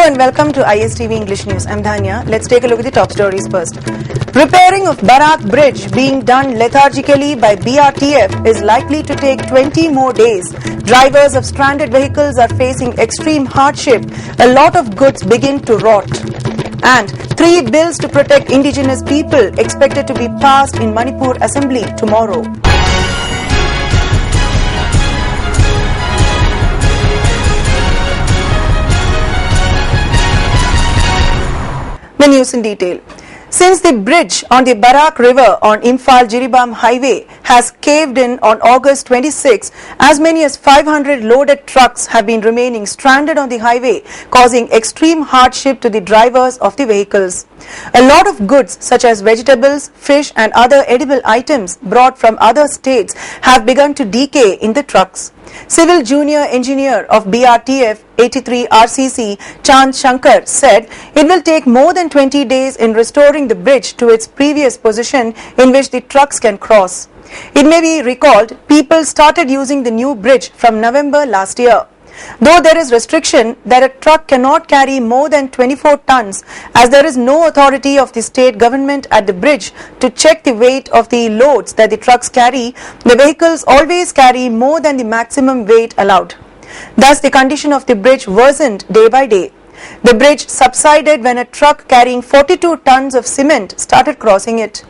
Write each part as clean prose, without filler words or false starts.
and welcome to ISTV English News. I'm Dhanya. Let's take a look at the top stories first. Repairing of Barak Bridge being done lethargically by BRTF is likely to take 20 more days. Drivers of stranded vehicles are facing extreme hardship. A lot of goods begin to rot. And 3 bills to protect indigenous people expected to be passed in Manipur Assembly tomorrow. The news in detail. Since the bridge on the Barak River on Imphal-Jiribam Highway has caved in on August 26, as many as 500 loaded trucks have been remaining stranded on the highway, causing extreme hardship to the drivers of the vehicles. A lot of goods such as vegetables, fish and other edible items brought from other states have begun to decay in the trucks. Civil Junior Engineer of BRTF 83 RCC Chand Shankar said it will take more than 20 days in restoring the bridge to its previous position in which the trucks can cross. It may be recalled people started using the new bridge from November last year. Though there is restriction that a truck cannot carry more than 24 tons, as there is no authority of the state government at the bridge to check the weight of the loads that the trucks carry, the vehicles always carry more than the maximum weight allowed. Thus, the condition of the bridge worsened day by day. The bridge subsided when a truck carrying 42 tons of cement started crossing it.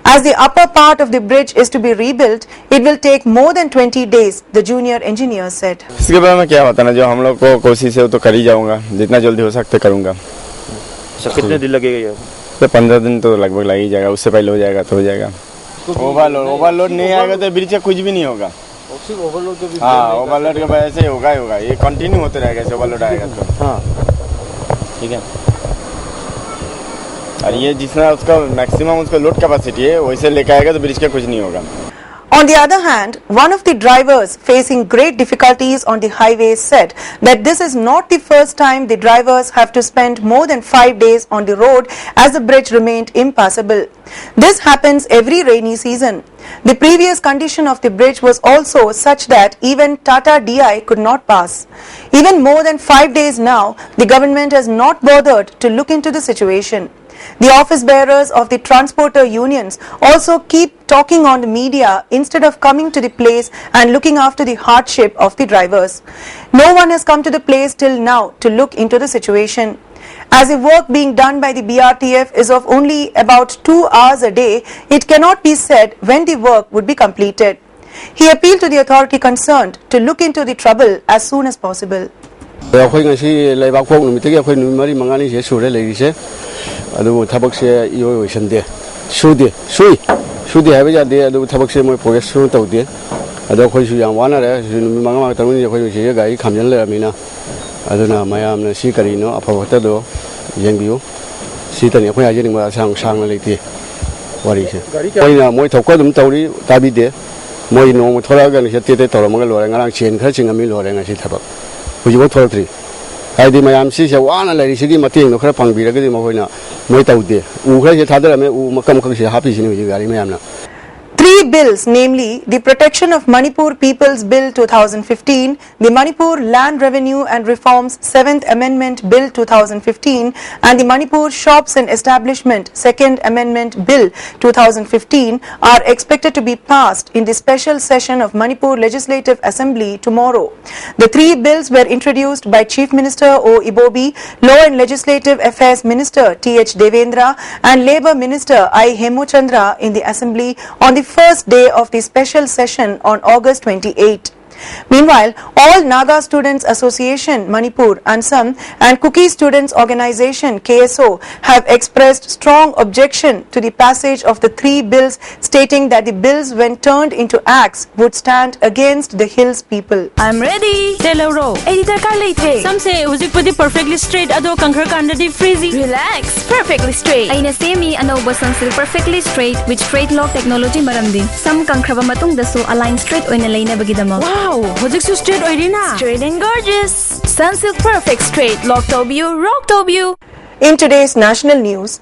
As the upper part of the bridge is to be rebuilt, it will take more than 20 days, the junior engineer said. इसके बारे में क्या बताना, जो हम लोग को कोशिश है तो कर ही जाऊंगा, जितना जल्दी हो सकता करूंगा। कितने दिन लगेगा? तो 15 दिन तो लगभग लग ही जाएगा, उससे पहले हो जाएगा तो हो जाएगा। ओवरलोड नहीं आएगा तो ब्रिज से कुछ भी नहीं होगा। हाँ, ओवरलोड की वजह से होगा ही होगा, ये कंटिन्यू होते रहेगा, ओवरलोड आएगा तो। हाँ, ठीक है। और ये जितना उसका मैक्सिमम उसका लोड कैपेसिटी है वैसे लेकर आएगा तो ब्रिज का कुछ नहीं होगा। On the other hand, one of the drivers facing great difficulties on the highway said that this is not the first time the drivers have to spend more than 5 days on the road as the bridge remained impassable. This happens every rainy season. The previous condition of the bridge was also such that even Tata DI could not pass. Even more than 5 days now, the government has not bothered to look into the situation. The office bearers of the transporter unions also keep talking on the media instead of coming to the place and looking after the hardship of the drivers. No one has come to the place till now to look into the situation. As the work being done by the BRTF is of only about 2 hours a day, it cannot be said when the work would be completed. He appealed to the authority concerned to look into the trouble as soon as possible. ꯑꯗꯨꯕꯨ ꯊꯕꯛꯁꯦ ꯏꯑꯣꯏ ꯑꯣꯏꯁꯟꯗꯦ ꯁꯨꯗꯦ ꯍꯥꯏꯕ ꯌꯥꯗꯦ ꯑꯗꯨꯕꯨ ꯊꯕꯛꯁꯦ ꯃꯣꯏ progress ꯇꯧꯗꯦ ꯑꯗꯣ ꯑꯩꯈꯣꯏꯁꯨ ꯌꯥꯝ ꯋꯥꯅꯔꯦ ꯅꯨꯃꯤꯠ 5 ꯇꯔꯨꯛꯅꯤ ꯑꯩꯈꯣꯏ ꯁꯤꯗ ꯒꯥꯔꯤ ꯈꯥꯝꯖꯤꯜ ꯂꯩꯔꯕꯅꯤꯅ ꯑꯗꯨꯅ ꯃꯌꯥꯝꯅ ꯁꯤ ꯀꯔꯤꯅꯣ ꯑꯐꯕ ꯐꯠꯇꯗꯣ ꯌꯦꯡꯕꯤꯌꯨ ꯁꯤꯇꯅꯤ ꯑꯩꯈꯣꯏ ꯍꯥꯏꯖꯅꯤꯡꯕ ꯁꯥꯡꯅ ꯂꯩꯇꯦ ꯋꯥꯔꯤꯁꯦ ꯃꯣꯏ ꯊꯣꯛꯄ ꯑꯗꯨꯝ ꯇꯧꯔꯤ ꯇꯥꯕꯤꯗꯦ ꯃꯣꯏ ꯅꯣꯡꯃ ꯊꯣꯔꯛꯑꯒ ꯇꯦꯇꯦ ꯇꯧꯔꯝꯃꯒ ꯂꯣꯏꯔꯦ ꯉꯔꯥꯡ ꯆꯦꯟ ꯈꯔ ꯆꯤꯡꯉꯝꯃꯤ ꯂꯣꯏꯔꯦ ꯉꯁꯤ ꯊꯕꯛ ꯍꯧꯖꯤꯛꯐꯥꯎ ꯊꯣꯔꯛꯇ꯭ꯔꯤ ꯍꯥꯏꯗꯤ ꯃꯌꯥꯝ ꯁꯤꯁꯦ ꯋꯥꯅ ꯂꯩꯔꯤꯁꯤꯒꯤ ꯃꯇꯦꯡꯗꯣ ꯈꯔ ꯐꯪꯕꯤꯔꯒꯗꯤ ꯃꯈꯣꯏꯅ ꯃꯣꯏ ꯇꯧꯗꯦ ꯎ ꯈꯔꯁꯦ ꯊꯥꯗꯔꯝꯃꯦ ꯎ ꯃꯀꯛ ꯃꯀꯛꯁꯦ ꯍꯥꯞꯄꯤꯁꯤꯅꯤ ꯍꯧꯖꯤꯛ ꯒꯥꯔꯤ ꯃꯌꯥꯝꯅ 3 bills, namely the Protection of Manipur People's Bill 2015, the Manipur Land Revenue and Reforms 7th Amendment Bill 2015 and the Manipur Shops and Establishment 2nd Amendment Bill 2015 are expected to be passed in the special session of Manipur Legislative Assembly tomorrow. The 3 bills were introduced by Chief Minister O. Ibobi, Law and Legislative Affairs Minister T.H. Devendra and Labour Minister I. Hemochandra in the Assembly on the first day of the special session on August 28. Meanwhile, all Naga Students Association Manipur ANSAM and Kuki Students Organization KSO have expressed strong objection to the passage of the 3 bills, stating that the bills when turned into acts would stand against the Hills people. I'm ready. Telero. Editor ka late. Some say uzik pudi perfectly straight ado kankhar kandadi freezy. Relax. Perfectly straight. Aina semi anoba sunsil perfectly straight with straight lock technology maramdi. Some kankraba matung daso align straight oina laina bagidamo. Wow, hojik su straight oirina. Straight and gorgeous. Sunsilk perfect straight. Lock Tobio, rock Tobio. In today's national news,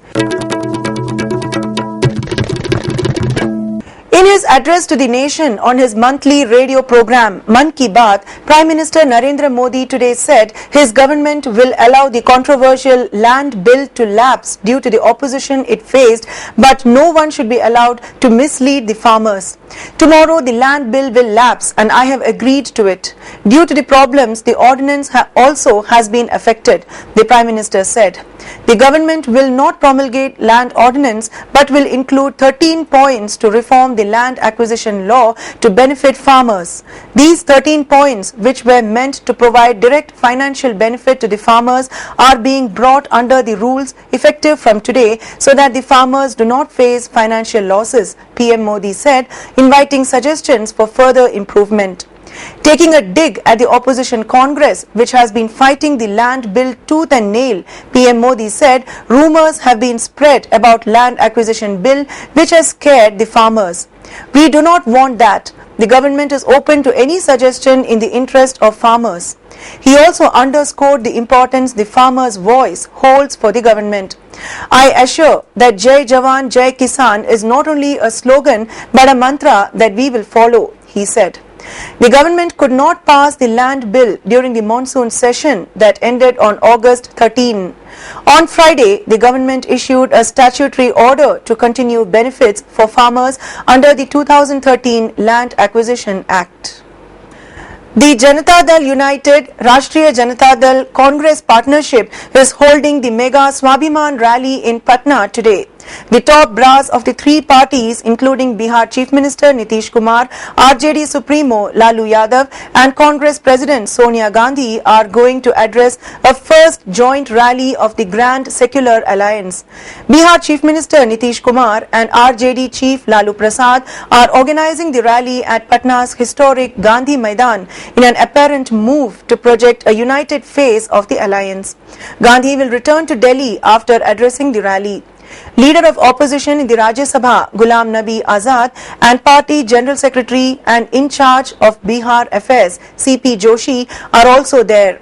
in In his address to the nation on his monthly radio program Mann Ki Baat, Prime Minister Narendra Modi today said his government will allow the controversial land bill to lapse due to the opposition it faced, but no one should be allowed to mislead the farmers. Tomorrow the land bill will lapse and I have agreed to it. Due to the problems, the ordinance also has been affected, the Prime Minister said. The government will not promulgate land ordinance but will include 13 points to reform the land acquisition law to benefit farmers. These 13 points, which were meant to provide direct financial benefit to the farmers, are being brought under the rules effective from today so that the farmers do not face financial losses, PM Modi said, inviting suggestions for further improvement. Taking a dig at the opposition Congress, which has been fighting the land bill tooth and nail, PM Modi said rumours have been spread about land acquisition bill which has scared the farmers. We do not want that. The government is open to any suggestion in the interest of farmers. He also underscored the importance the farmers' voice holds for the government. I assure that Jai Jawan, Jai Kisan is not only a slogan but a mantra that we will follow, he said. The government could not pass the land bill during the monsoon session that ended on August 13. On Friday, the government issued a statutory order to continue benefits for farmers under the 2013 Land Acquisition Act. The Janata Dal United Rashtriya Janata Dal Congress partnership is holding the mega Swabhiman rally in Patna today. The top brass of the three parties, including Bihar Chief Minister Nitish Kumar, RJD Supremo Lalu Yadav and Congress President Sonia Gandhi, are going to address a first joint rally of the Grand Secular Alliance. Bihar Chief Minister Nitish Kumar and RJD Chief Lalu Prasad are organizing the rally at Patna's historic Gandhi Maidan in an apparent move to project a united face of the alliance. Gandhi will return to Delhi after addressing the rally. Leader of opposition in the Rajya Sabha, Ghulam Nabi Azad, and Party General Secretary and in charge of Bihar Affairs, CP Joshi, are also there.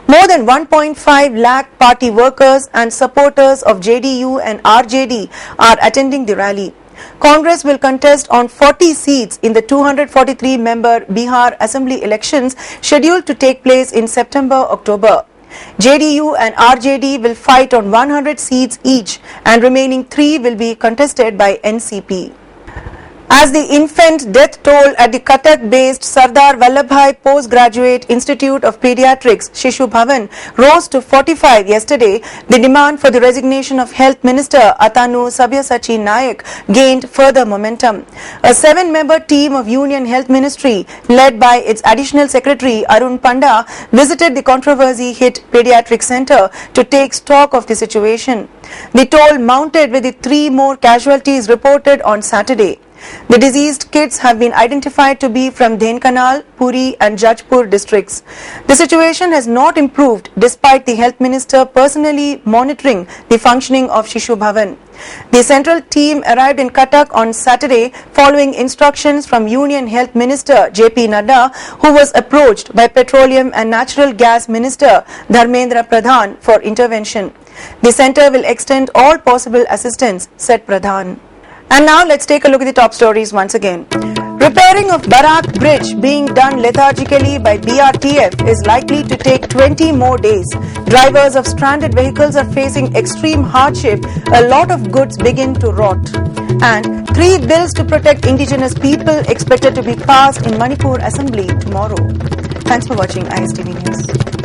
More than 1.5 lakh party workers and supporters of JDU and RJD are attending the rally. Congress will contest on 40 seats in the 243-member Bihar Assembly elections scheduled to take place in September-October. JDU and RJD will fight on 100 seats each and remaining 3 will be contested by NCP. As the infant death toll at the Cuttack-based Sardar Vallabhbhai Postgraduate Institute of Pediatrics, Shishu Bhavan, rose to 45 yesterday, the demand for the resignation of Health Minister Atanu Sabyasachi Naik gained further momentum. A 7-member team of Union Health Ministry, led by its Additional Secretary Arun Panda, visited the controversy-hit pediatric center to take stock of the situation. The toll mounted with the 3 more casualties reported on Saturday. The deceased kids have been identified to be from Dhenkanal, Puri and Jajpur districts. The situation has not improved despite the Health Minister personally monitoring the functioning of Shishu Bhavan. The central team arrived in Cuttack on Saturday following instructions from Union Health Minister JP Nadda, who was approached by Petroleum and Natural Gas Minister Dharmendra Pradhan for intervention. The centre will extend all possible assistance, said Pradhan. And now let's take a look at the top stories once again. Repairing of Barak Bridge being done lethargically by BRTF is likely to take 20 more days. Drivers of stranded vehicles are facing extreme hardship. A lot of goods begin to rot. And 3 bills to protect indigenous people expected to be passed in Manipur Assembly tomorrow. Thanks for watching ISTV News.